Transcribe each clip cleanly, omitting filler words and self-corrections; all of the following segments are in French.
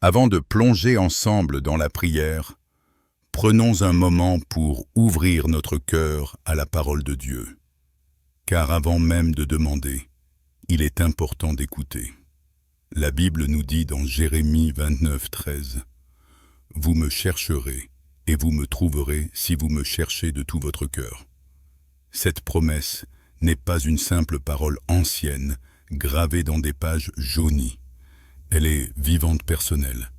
Avant de plonger ensemble dans la prière, prenons un moment pour ouvrir notre cœur à la parole de Dieu. Car avant même de demander, il est important d'écouter. La Bible nous dit dans Jérémie 29:13, « Vous me chercherez et vous me trouverez si vous me cherchez de tout votre cœur. » Cette promesse n'est pas une simple parole ancienne, gravée dans des pages jaunies. Elle est vivante personnelle,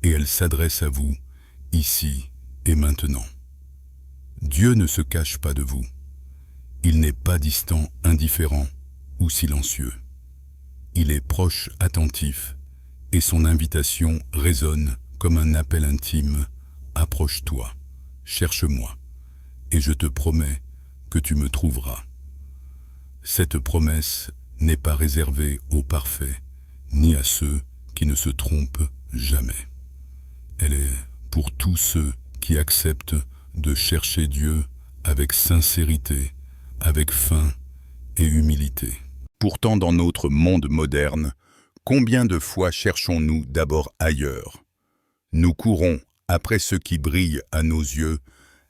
et elle s'adresse à vous, ici et maintenant. Dieu ne se cache pas de vous. Il n'est pas distant, indifférent ou silencieux. Il est proche, attentif, et son invitation résonne comme un appel intime. Approche-toi, cherche-moi, et je te promets que tu me trouveras. Cette promesse n'est pas réservée aux parfaits, ni à ceux qui ne se trompent jamais. Elle est pour tous ceux qui acceptent de chercher Dieu avec sincérité, avec faim et humilité. Pourtant, dans notre monde moderne, combien de fois cherchons-nous d'abord ailleurs? Nous courons après ce qui brille à nos yeux,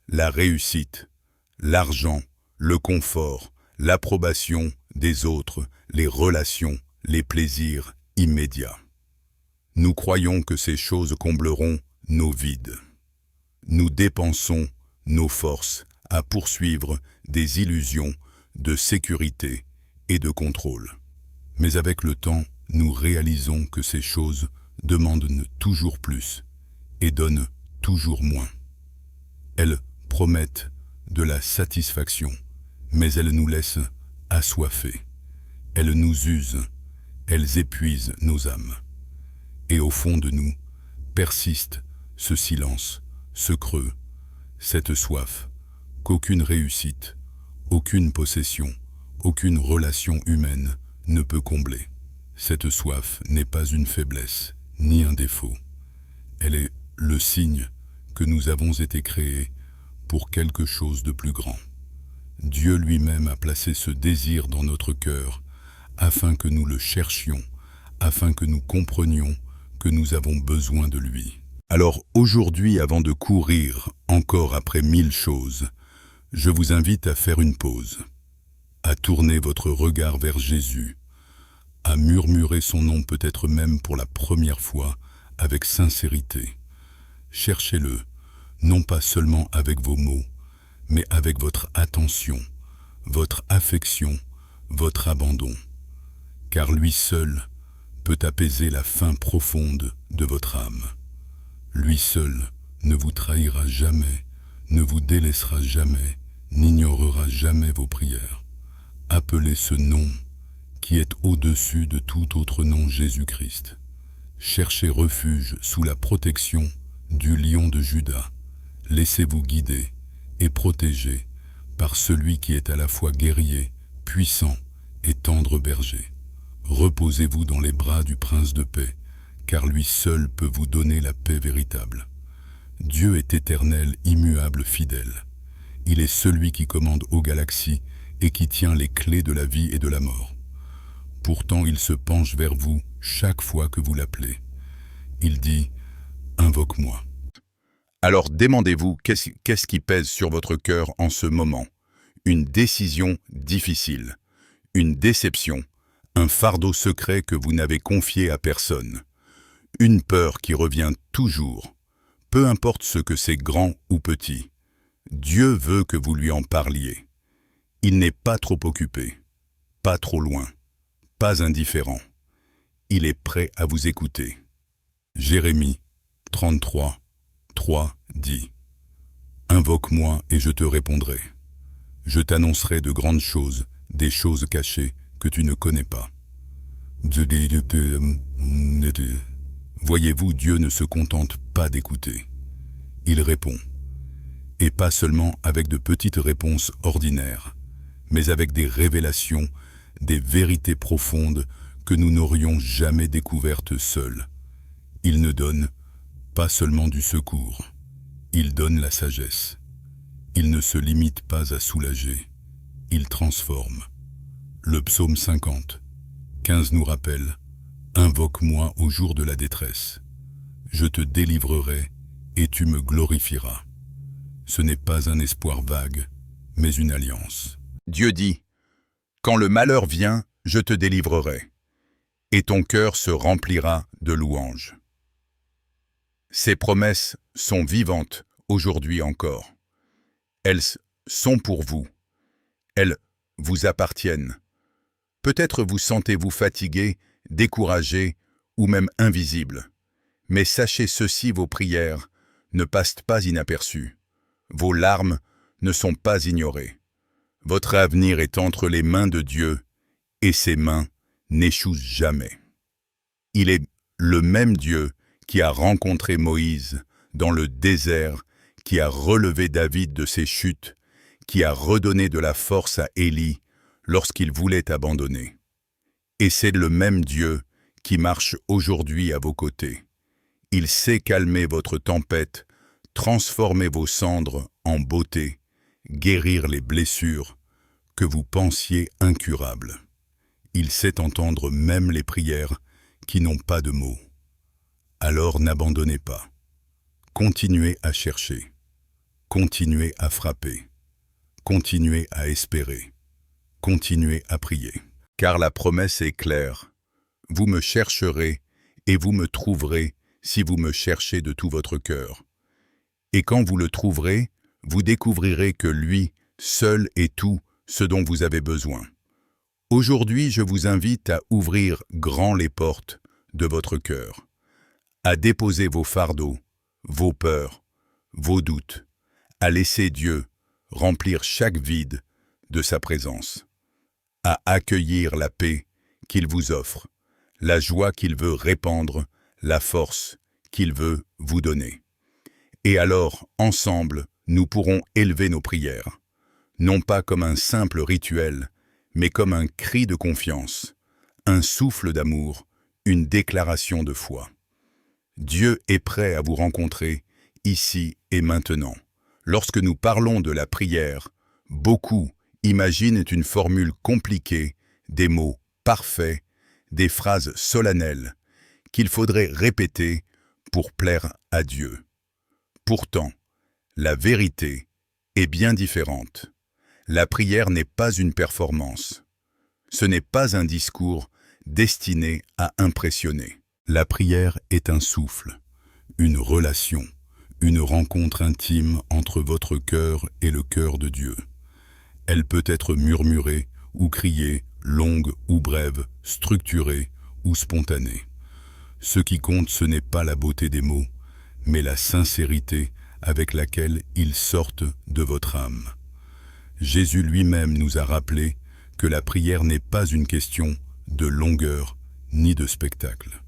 la réussite, l'argent, le confort, l'approbation des autres, les relations, les plaisirs immédiats. Nous croyons que ces choses combleront nos vides. Nous dépensons nos forces à poursuivre des illusions de sécurité et de contrôle. Mais avec le temps, nous réalisons que ces choses demandent toujours plus et donnent toujours moins. Elles promettent de la satisfaction, mais elles nous laissent assoiffés. Elles nous usent, elles épuisent nos âmes. Et au fond de nous persiste ce silence, ce creux, cette soif qu'aucune réussite, aucune possession, aucune relation humaine ne peut combler. Cette soif n'est pas une faiblesse, ni un défaut. Elle est le signe que nous avons été créés pour quelque chose de plus grand. Dieu lui-même a placé ce désir dans notre cœur afin que nous le cherchions, afin que nous comprenions que nous avons besoin de lui. Alors aujourd'hui, avant de courir encore après 1000 choses, je vous invite à faire une pause, à tourner votre regard vers Jésus, à murmurer son nom peut-être même pour la première fois avec sincérité. Cherchez-le, non pas seulement avec vos mots, mais avec votre attention, votre affection, votre abandon. Car lui seul peut apaiser la faim profonde de votre âme. Lui seul ne vous trahira jamais, ne vous délaissera jamais, n'ignorera jamais vos prières. Appelez ce nom qui est au-dessus de tout autre nom, Jésus-Christ. Cherchez refuge sous la protection du lion de Juda. Laissez-vous guider et protéger par celui qui est à la fois guerrier, puissant et tendre berger. Reposez-vous dans les bras du Prince de paix, car lui seul peut vous donner la paix véritable. Dieu est éternel, immuable, fidèle. Il est celui qui commande aux galaxies et qui tient les clés de la vie et de la mort. Pourtant, il se penche vers vous chaque fois que vous l'appelez. Il dit « Invoque-moi ». Alors demandez-vous qu'est-ce qui pèse sur votre cœur en ce moment? Une décision difficile, une déception, un fardeau secret que vous n'avez confié à personne, une peur qui revient toujours, peu importe ce que c'est grand ou petit. Dieu veut que vous lui en parliez. Il n'est pas trop occupé, pas trop loin, pas indifférent. Il est prêt à vous écouter. Jérémie 33, 3 dit « Invoque-moi et je te répondrai. Je t'annoncerai de grandes choses, des choses cachées que tu ne connais pas. » Voyez-vous, Dieu ne se contente pas d'écouter. Il répond. Et pas seulement avec de petites réponses ordinaires, mais avec des révélations, des vérités profondes que nous n'aurions jamais découvertes seuls. Il ne donne pas seulement du secours, il donne la sagesse. Il ne se limite pas à soulager, il transforme. Le psaume 50, 15 nous rappelle « Invoque-moi au jour de la détresse. je te délivrerai et tu me glorifieras. Ce n'est pas un espoir vague, mais une alliance. Dieu dit, quand le malheur vient, je te délivrerai, et ton cœur se remplira de louanges. Ces promesses sont vivantes aujourd'hui encore. Elles sont pour vous. Elles vous appartiennent. Peut-être vous sentez-vous fatigué, découragé ou même invisible. Mais sachez ceci, vos prières ne passent pas inaperçues. Vos larmes ne sont pas ignorées. Votre avenir est entre les mains de Dieu et ses mains n'échouent jamais. Il est le même Dieu qui a rencontré Moïse dans le désert, qui a relevé David de ses chutes, qui a redonné de la force à Élie lorsqu'il voulait abandonner. Et c'est le même Dieu qui marche aujourd'hui à vos côtés. Il sait calmer votre tempête, transformer vos cendres en beauté, guérir les blessures que vous pensiez incurables. Il sait entendre même les prières qui n'ont pas de mots. Alors n'abandonnez pas. Continuez à chercher. Continuez à frapper. Continuez à espérer. Continuez à prier. Car la promesse est claire. Vous me chercherez et vous me trouverez si vous me cherchez de tout votre cœur. Et quand vous le trouverez, vous découvrirez que lui, seul est tout ce dont vous avez besoin. Aujourd'hui, je vous invite à ouvrir grand les portes de votre cœur, à déposer vos fardeaux, vos peurs, vos doutes, à laisser Dieu remplir chaque vide de sa présence, à accueillir la paix qu'il vous offre, la joie qu'il veut répandre, la force qu'il veut vous donner. Et alors, ensemble, nous pourrons élever nos prières, non pas comme un simple rituel, mais comme un cri de confiance, un souffle d'amour, une déclaration de foi. Dieu est prêt à vous rencontrer ici et maintenant. Lorsque nous parlons de la prière, beaucoup imaginent une formule compliquée, des mots parfaits, des phrases solennelles qu'il faudrait répéter pour plaire à Dieu. Pourtant, la vérité est bien différente. La prière n'est pas une performance. Ce n'est pas un discours destiné à impressionner. La prière est un souffle, une relation, une rencontre intime entre votre cœur et le cœur de Dieu. Elle peut être murmurée ou criée, longue ou brève, structurée ou spontanée. Ce qui compte, ce n'est pas la beauté des mots, mais la sincérité avec laquelle ils sortent de votre âme. Jésus lui-même nous a rappelé que la prière n'est pas une question de longueur ni de spectacle.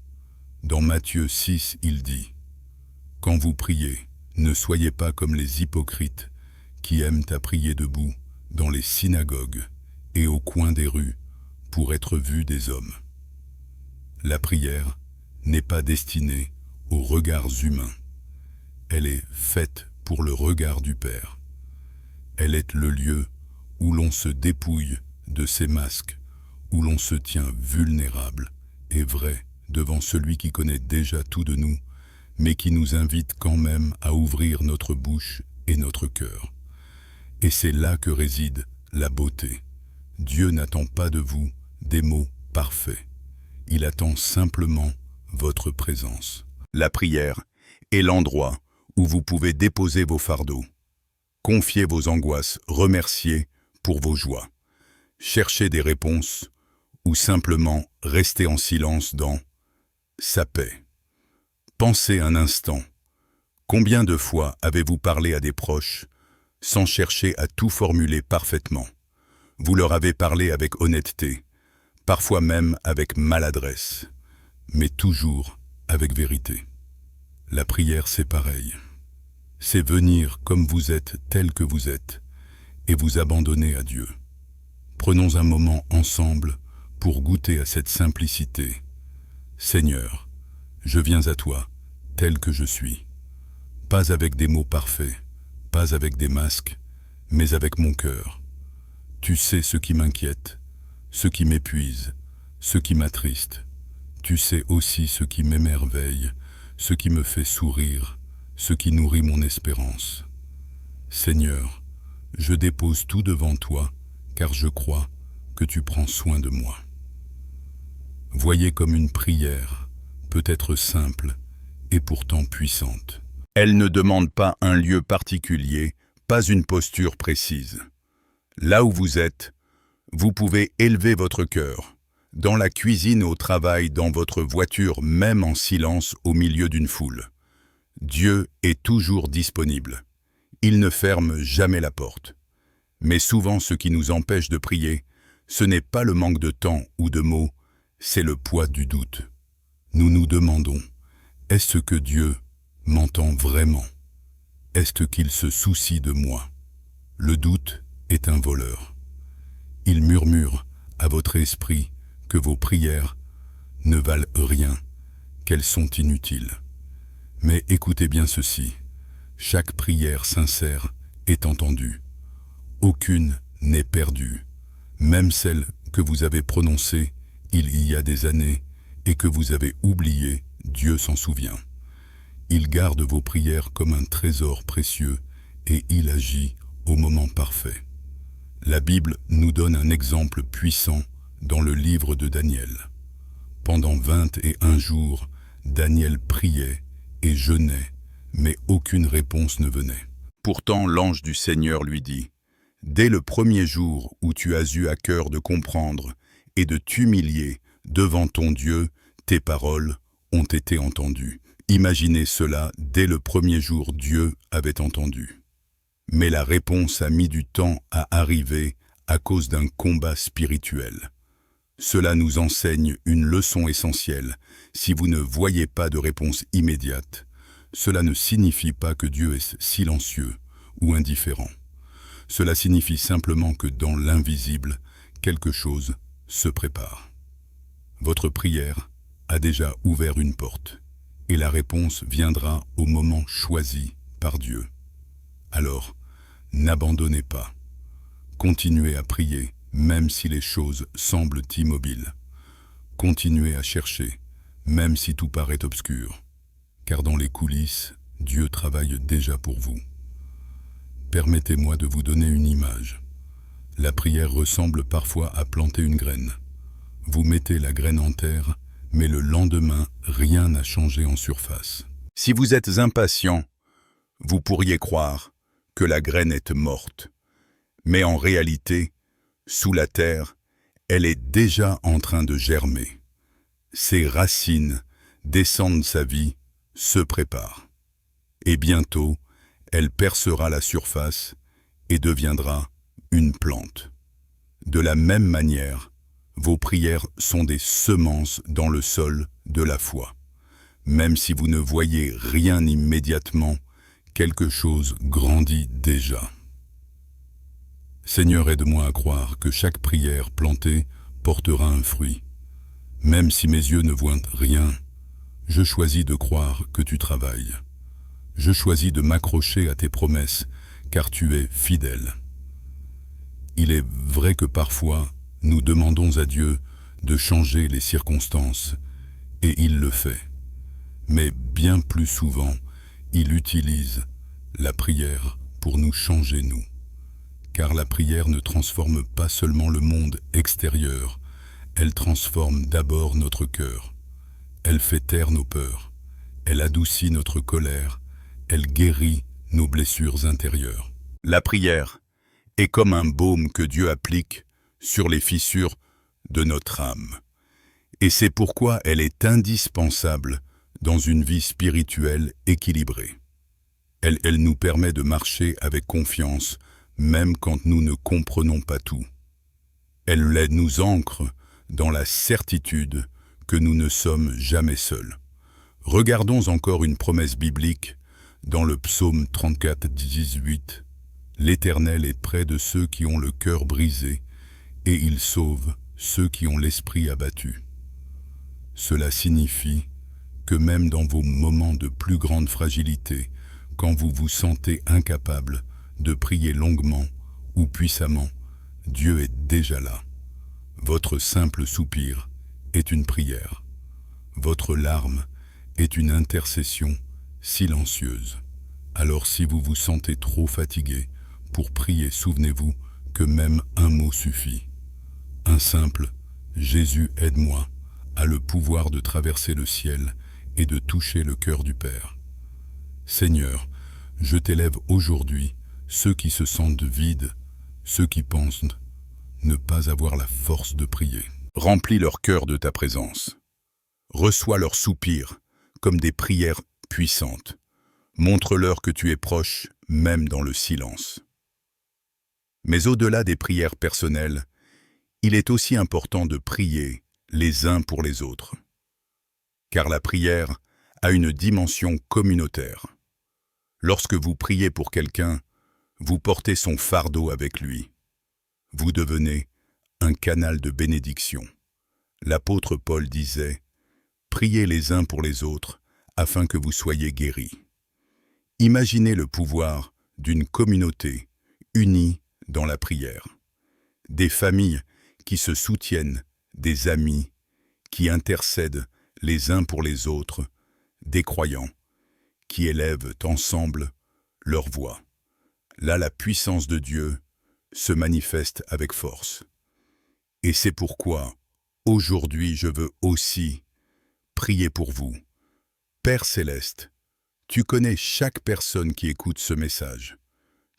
Dans Matthieu 6, il dit « Quand vous priez, ne soyez pas comme les hypocrites qui aiment à prier debout dans les synagogues et au coin des rues pour être vus des hommes. » La prière n'est pas destinée aux regards humains. Elle est faite pour le regard du Père. Elle est le lieu où l'on se dépouille de ses masques, où l'on se tient vulnérable et vrai devant celui qui connaît déjà tout de nous, mais qui nous invite quand même à ouvrir notre bouche et notre cœur. Et c'est là que réside la beauté. Dieu n'attend pas de vous des mots parfaits. Il attend simplement votre présence. La prière est l'endroit où vous pouvez déposer vos fardeaux, confier vos angoisses, remercier pour vos joies, chercher des réponses ou simplement rester en silence dans sa paix. Pensez un instant. Combien de fois avez-vous parlé à des proches sans chercher à tout formuler parfaitement? Vous leur avez parlé avec honnêteté, parfois même avec maladresse, mais toujours avec vérité. La prière, c'est pareil. C'est venir comme vous êtes, tel que vous êtes, et vous abandonner à Dieu. Prenons un moment ensemble pour goûter à cette simplicité. Seigneur, je viens à toi, tel que je suis. Pas avec des mots parfaits, pas avec des masques, mais avec mon cœur. Tu sais ce qui m'inquiète, ce qui m'épuise, ce qui m'attriste. Tu sais aussi ce qui m'émerveille, ce qui me fait sourire, ce qui nourrit mon espérance. Seigneur, je dépose tout devant toi, car je crois que tu prends soin de moi. Voyez comme une prière peut être simple et pourtant puissante. Elle ne demande pas un lieu particulier, pas une posture précise. Là où vous êtes, vous pouvez élever votre cœur, dans la cuisine, au travail, dans votre voiture, même en silence au milieu d'une foule. Dieu est toujours disponible. Il ne ferme jamais la porte. Mais souvent, ce qui nous empêche de prier, ce n'est pas le manque de temps ou de mots, c'est le poids du doute. Nous nous demandons, est-ce que Dieu m'entend vraiment? Est-ce qu'il se soucie de moi? Le doute est un voleur. Il murmure à votre esprit que vos prières ne valent rien, qu'elles sont inutiles. Mais écoutez bien ceci, chaque prière sincère est entendue. Aucune n'est perdue, même celle que vous avez prononcée il y a des années et que vous avez oubliée, Dieu s'en souvient. Il garde vos prières comme un trésor précieux et il agit au moment parfait. La Bible nous donne un exemple puissant dans le livre de Daniel. Pendant 21 jours, Daniel priait et jeûnait, mais aucune réponse ne venait. Pourtant, l'ange du Seigneur lui dit, « Dès le premier jour où tu as eu à cœur de comprendre et de t'humilier devant ton Dieu, tes paroles ont été entendues. » Imaginez cela, dès le premier jour, Dieu avait entendu. Mais la réponse a mis du temps à arriver à cause d'un combat spirituel. Cela nous enseigne une leçon essentielle. Si vous ne voyez pas de réponse immédiate, cela ne signifie pas que Dieu est silencieux ou indifférent. Cela signifie simplement que dans l'invisible, quelque chose se prépare. Votre prière a déjà ouvert une porte. Et la réponse viendra au moment choisi par Dieu. Alors, n'abandonnez pas. Continuez à prier, même si les choses semblent immobiles. Continuez à chercher, même si tout paraît obscur. Car dans les coulisses, Dieu travaille déjà pour vous. Permettez-moi de vous donner une image. La prière ressemble parfois à planter une graine. Vous mettez la graine en terre, mais le lendemain, rien n'a changé en surface. Si vous êtes impatient, vous pourriez croire que la graine est morte. Mais en réalité, sous la terre, elle est déjà en train de germer. Ses racines descendent sa vie, se préparent. Et bientôt, elle percera la surface et deviendra une plante. De la même manière, vos prières sont des semences dans le sol de la foi. Même si vous ne voyez rien immédiatement, quelque chose grandit déjà. Seigneur, aide-moi à croire que chaque prière plantée portera un fruit. Même si mes yeux ne voient rien, je choisis de croire que tu travailles. Je choisis de m'accrocher à tes promesses, car tu es fidèle. Il est vrai que parfois, nous demandons à Dieu de changer les circonstances, et il le fait. Mais bien plus souvent, il utilise la prière pour nous changer nous. Car la prière ne transforme pas seulement le monde extérieur, elle transforme d'abord notre cœur. Elle fait taire nos peurs, elle adoucit notre colère, elle guérit nos blessures intérieures. La prière est comme un baume que Dieu applique sur les fissures de notre âme. Et c'est pourquoi elle est indispensable dans une vie spirituelle équilibrée. Elle nous permet de marcher avec confiance, même quand nous ne comprenons pas tout. Elle nous ancre dans la certitude que nous ne sommes jamais seuls. Regardons encore une promesse biblique dans le psaume 34, 18. « L'Éternel est près de ceux qui ont le cœur brisé, et il sauve ceux qui ont l'esprit abattu. » Cela signifie que même dans vos moments de plus grande fragilité, quand vous vous sentez incapable de prier longuement ou puissamment, Dieu est déjà là. Votre simple soupir est une prière. Votre larme est une intercession silencieuse. Alors si vous vous sentez trop fatigué pour prier, souvenez-vous que même un mot suffit. Un simple « Jésus, aide-moi » a le pouvoir de traverser le ciel et de toucher le cœur du Père. Seigneur, je t'élève aujourd'hui ceux qui se sentent vides, ceux qui pensent ne pas avoir la force de prier. Remplis leur cœur de ta présence. Reçois leurs soupirs comme des prières puissantes. Montre-leur que tu es proche, même dans le silence. Mais au-delà des prières personnelles, il est aussi important de prier les uns pour les autres. Car la prière a une dimension communautaire. Lorsque vous priez pour quelqu'un, vous portez son fardeau avec lui. Vous devenez un canal de bénédiction. L'apôtre Paul disait « Priez les uns pour les autres afin que vous soyez guéris ». Imaginez le pouvoir d'une communauté unie dans la prière. Des familles qui se soutiennent, des amis qui intercèdent les uns pour les autres, des croyants qui élèvent ensemble leur voix. Là, la puissance de Dieu se manifeste avec force. Et c'est pourquoi, aujourd'hui, je veux aussi prier pour vous. Père Céleste, tu connais chaque personne qui écoute ce message.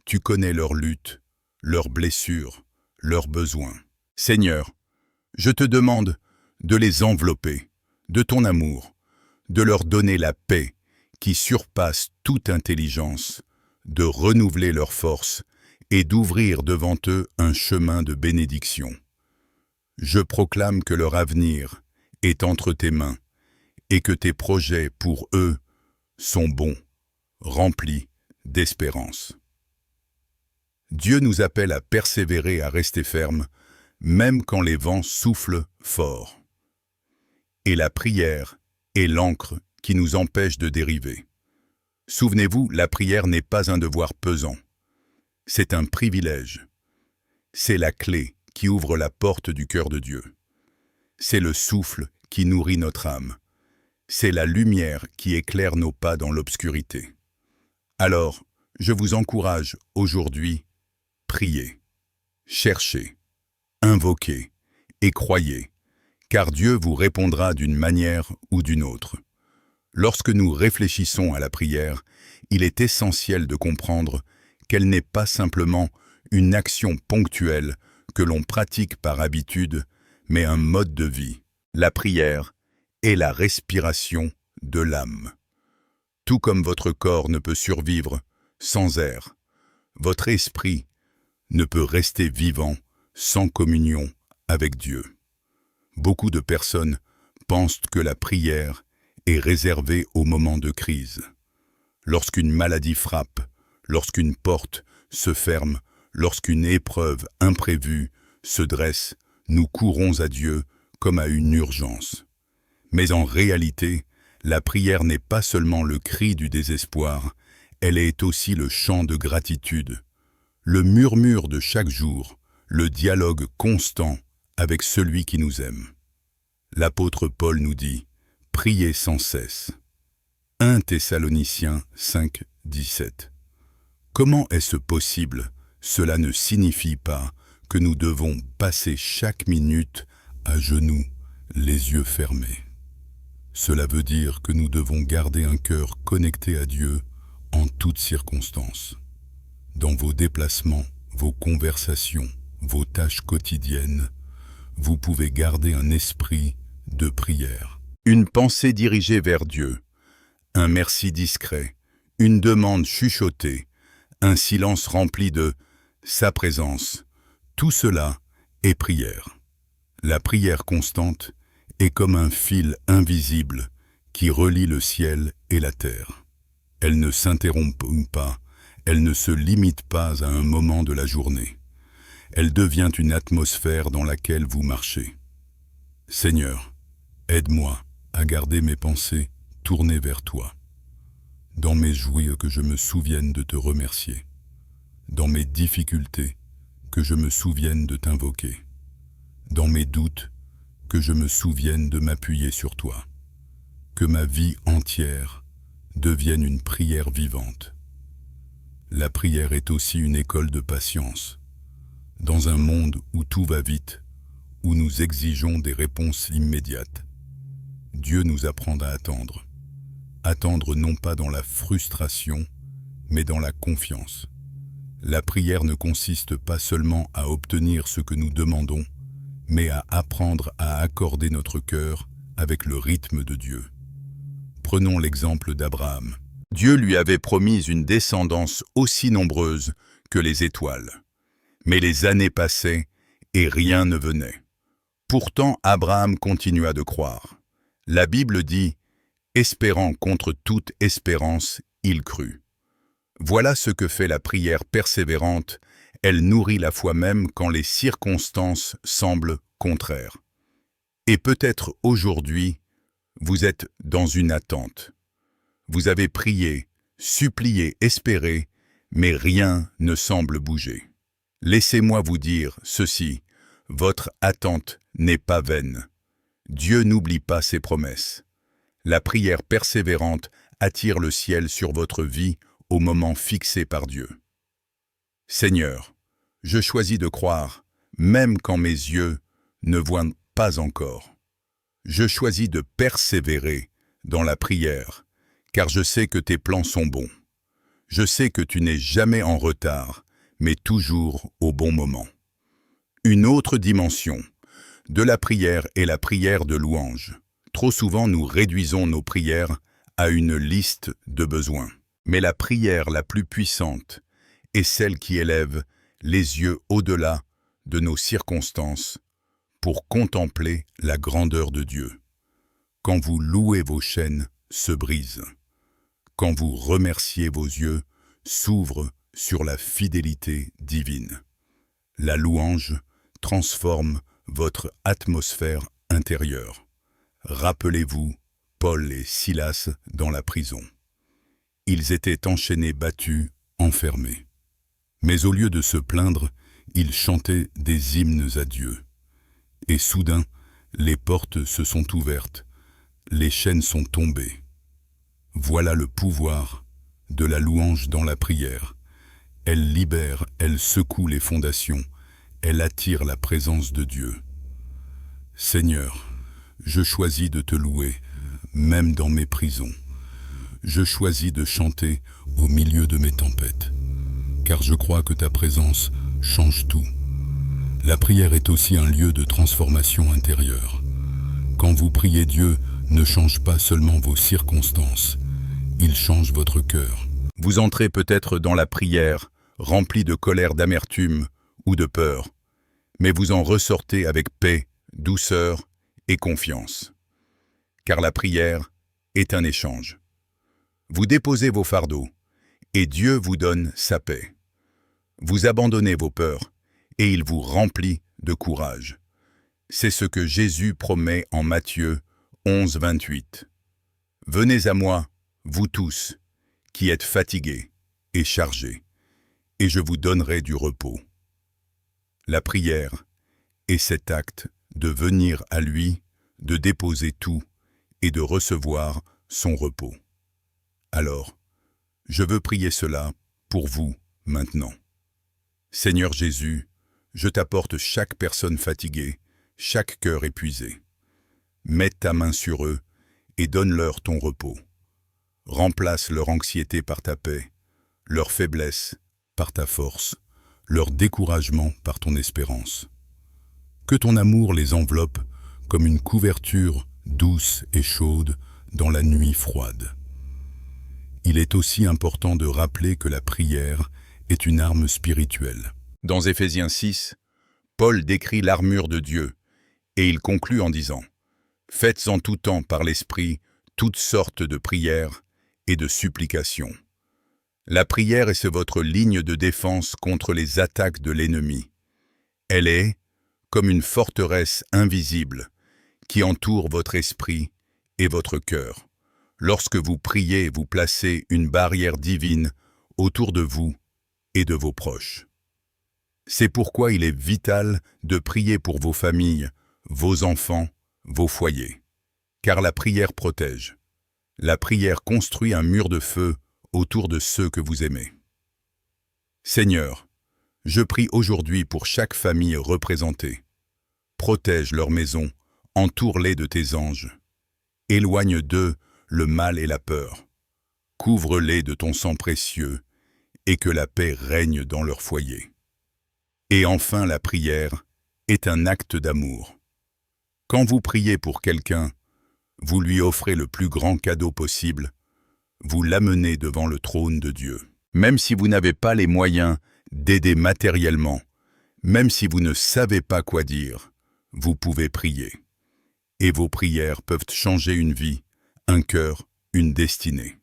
Tu connais leurs luttes, leurs blessures, leurs besoins. Seigneur, je te demande de les envelopper de ton amour, de leur donner la paix qui surpasse toute intelligence, de renouveler leurs forces et d'ouvrir devant eux un chemin de bénédiction. Je proclame que leur avenir est entre tes mains et que tes projets pour eux sont bons, remplis d'espérance. Dieu nous appelle à persévérer, à rester fermes, même quand les vents soufflent fort. Et la prière est l'encre qui nous empêche de dériver. Souvenez-vous, la prière n'est pas un devoir pesant. C'est un privilège. C'est la clé qui ouvre la porte du cœur de Dieu. C'est le souffle qui nourrit notre âme. C'est la lumière qui éclaire nos pas dans l'obscurité. Alors, je vous encourage aujourd'hui, priez, cherchez, invoquez et croyez, car Dieu vous répondra d'une manière ou d'une autre. Lorsque nous réfléchissons à la prière, il est essentiel de comprendre qu'elle n'est pas simplement une action ponctuelle que l'on pratique par habitude, mais un mode de vie. La prière est la respiration de l'âme. Tout comme votre corps ne peut survivre sans air, votre esprit ne peut rester vivant sans communion avec Dieu. Beaucoup de personnes pensent que la prière est réservée aux moments de crise. Lorsqu'une maladie frappe, lorsqu'une porte se ferme, lorsqu'une épreuve imprévue se dresse, nous courons à Dieu comme à une urgence. Mais en réalité, la prière n'est pas seulement le cri du désespoir, elle est aussi le chant de gratitude, le murmure de chaque jour, le dialogue constant avec celui qui nous aime. L'apôtre Paul nous dit « Priez sans cesse ». 1 Thessaloniciens 5, 17. Comment est-ce possible? Cela ne signifie pas que nous devons passer chaque minute à genoux, les yeux fermés. Cela veut dire que nous devons garder un cœur connecté à Dieu en toutes circonstances. Dans vos déplacements, vos conversations, vos tâches quotidiennes, vous pouvez garder un esprit de prière. Une pensée dirigée vers Dieu, un merci discret, une demande chuchotée, un silence rempli de sa présence, tout cela est prière. La prière constante est comme un fil invisible qui relie le ciel et la terre. Elle ne s'interrompt pas, elle ne se limite pas à un moment de la journée. Elle devient une atmosphère dans laquelle vous marchez. Seigneur, aide-moi à garder mes pensées tournées vers toi. Dans mes jouets, que je me souvienne de te remercier. Dans mes difficultés, que je me souvienne de t'invoquer. Dans mes doutes, que je me souvienne de m'appuyer sur toi. que ma vie entière devienne une prière vivante. La prière est aussi une école de patience. Dans un monde où tout va vite, où nous exigeons des réponses immédiates, Dieu nous apprend à attendre. Attendre non pas dans la frustration, mais dans la confiance. La prière ne consiste pas seulement à obtenir ce que nous demandons, mais à apprendre à accorder notre cœur avec le rythme de Dieu. Prenons l'exemple d'Abraham. Dieu lui avait promis une descendance aussi nombreuse que les étoiles. Mais les années passaient et rien ne venait. Pourtant, Abraham continua de croire. La Bible dit « Espérant contre toute espérance, il crut ». Voilà ce que fait la prière persévérante. Elle nourrit la foi même quand les circonstances semblent contraires. Et peut-être aujourd'hui, vous êtes dans une attente. Vous avez prié, supplié, espéré, mais rien ne semble bouger. Laissez-moi vous dire ceci, votre attente n'est pas vaine. Dieu n'oublie pas ses promesses. La prière persévérante attire le ciel sur votre vie au moment fixé par Dieu. Seigneur, je choisis de croire, même quand mes yeux ne voient pas encore. Je choisis de persévérer dans la prière, car je sais que tes plans sont bons. Je sais que tu n'es jamais en retard, mais toujours au bon moment. Une autre dimension de la prière est la prière de louange. Trop souvent, nous réduisons nos prières à une liste de besoins. Mais la prière la plus puissante est celle qui élève les yeux au-delà de nos circonstances pour contempler la grandeur de Dieu. Quand vous louez, vos chaînes se brisent. Quand vous remerciez, vos yeux s'ouvrent sur la fidélité divine. La louange transforme votre atmosphère intérieure. Rappelez-vous Paul et Silas dans la prison. Ils étaient enchaînés, battus, enfermés. Mais au lieu de se plaindre, ils chantaient des hymnes à Dieu. Et soudain, les portes se sont ouvertes, les chaînes sont tombées. Voilà le pouvoir de la louange dans la prière. Elle libère, elle secoue les fondations, elle attire la présence de Dieu. Seigneur, je choisis de te louer, même dans mes prisons. Je choisis de chanter au milieu de mes tempêtes, car je crois que ta présence change tout. La prière est aussi un lieu de transformation intérieure. Quand vous priez, Dieu ne change pas seulement vos circonstances, il change votre cœur. Vous entrez peut-être dans la prière, rempli de colère, d'amertume ou de peur, mais vous en ressortez avec paix, douceur et confiance. Car la prière est un échange. Vous déposez vos fardeaux, et Dieu vous donne sa paix. Vous abandonnez vos peurs, et il vous remplit de courage. C'est ce que Jésus promet en Matthieu 11, 28. « Venez à moi, vous tous, qui êtes fatigués et chargés, et je vous donnerai du repos. » La prière est cet acte de venir à lui, de déposer tout et de recevoir son repos. Alors, je veux prier cela pour vous maintenant. Seigneur Jésus, je t'apporte chaque personne fatiguée, chaque cœur épuisé. Mets ta main sur eux et donne-leur ton repos. Remplace leur anxiété par ta paix, leur faiblesse par ta force, leur découragement par ton espérance. Que ton amour les enveloppe comme une couverture douce et chaude dans la nuit froide. Il est aussi important de rappeler que la prière est une arme spirituelle. Dans Éphésiens 6, Paul décrit l'armure de Dieu et il conclut en disant « Faites en tout temps par l'Esprit toutes sortes de prières et de supplications. » La prière est votre ligne de défense contre les attaques de l'ennemi. Elle est comme une forteresse invisible qui entoure votre esprit et votre cœur. Lorsque vous priez, vous placez une barrière divine autour de vous et de vos proches. C'est pourquoi il est vital de prier pour vos familles, vos enfants, vos foyers. Car la prière protège. La prière construit un mur de feu autour de ceux que vous aimez. Seigneur, je prie aujourd'hui pour chaque famille représentée. Protège leur maison, entoure-les de tes anges. Éloigne d'eux le mal et la peur. Couvre-les de ton sang précieux et que la paix règne dans leur foyer. Et enfin, la prière est un acte d'amour. Quand vous priez pour quelqu'un, vous lui offrez le plus grand cadeau possible, vous l'amenez devant le trône de Dieu. Même si vous n'avez pas les moyens d'aider matériellement, même si vous ne savez pas quoi dire, vous pouvez prier. Et vos prières peuvent changer une vie, un cœur, une destinée.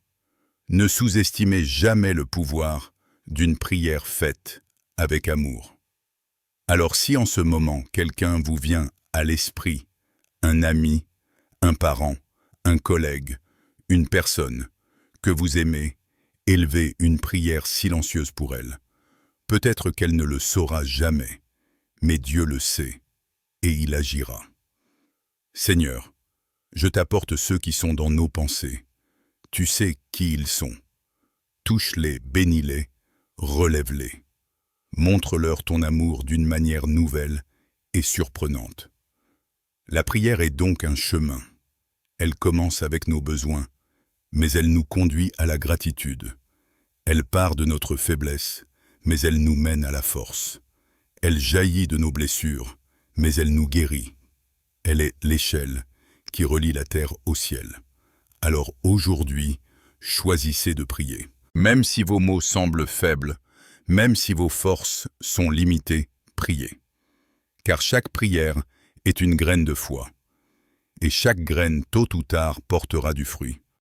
Ne sous-estimez jamais le pouvoir d'une prière faite avec amour. Alors si en ce moment quelqu'un vous vient à l'esprit, un ami, un parent, un collègue, une personne que vous aimez, élevez une prière silencieuse pour elle. Peut-être qu'elle ne le saura jamais, mais Dieu le sait, et il agira. Seigneur, je t'apporte ceux qui sont dans nos pensées. Tu sais qui ils sont. Touche-les, bénis-les, relève-les. Montre-leur ton amour d'une manière nouvelle et surprenante. La prière est donc un chemin. Elle commence avec nos besoins, mais elle nous conduit à la gratitude. Elle part de notre faiblesse, mais elle nous mène à la force. Elle jaillit de nos blessures, mais elle nous guérit. Elle est l'échelle qui relie la terre au ciel. Alors aujourd'hui, choisissez de prier. Même si vos mots semblent faibles, même si vos forces sont limitées, priez. Car chaque prière est une graine de foi. Et chaque graine, tôt ou tard, portera du fruit.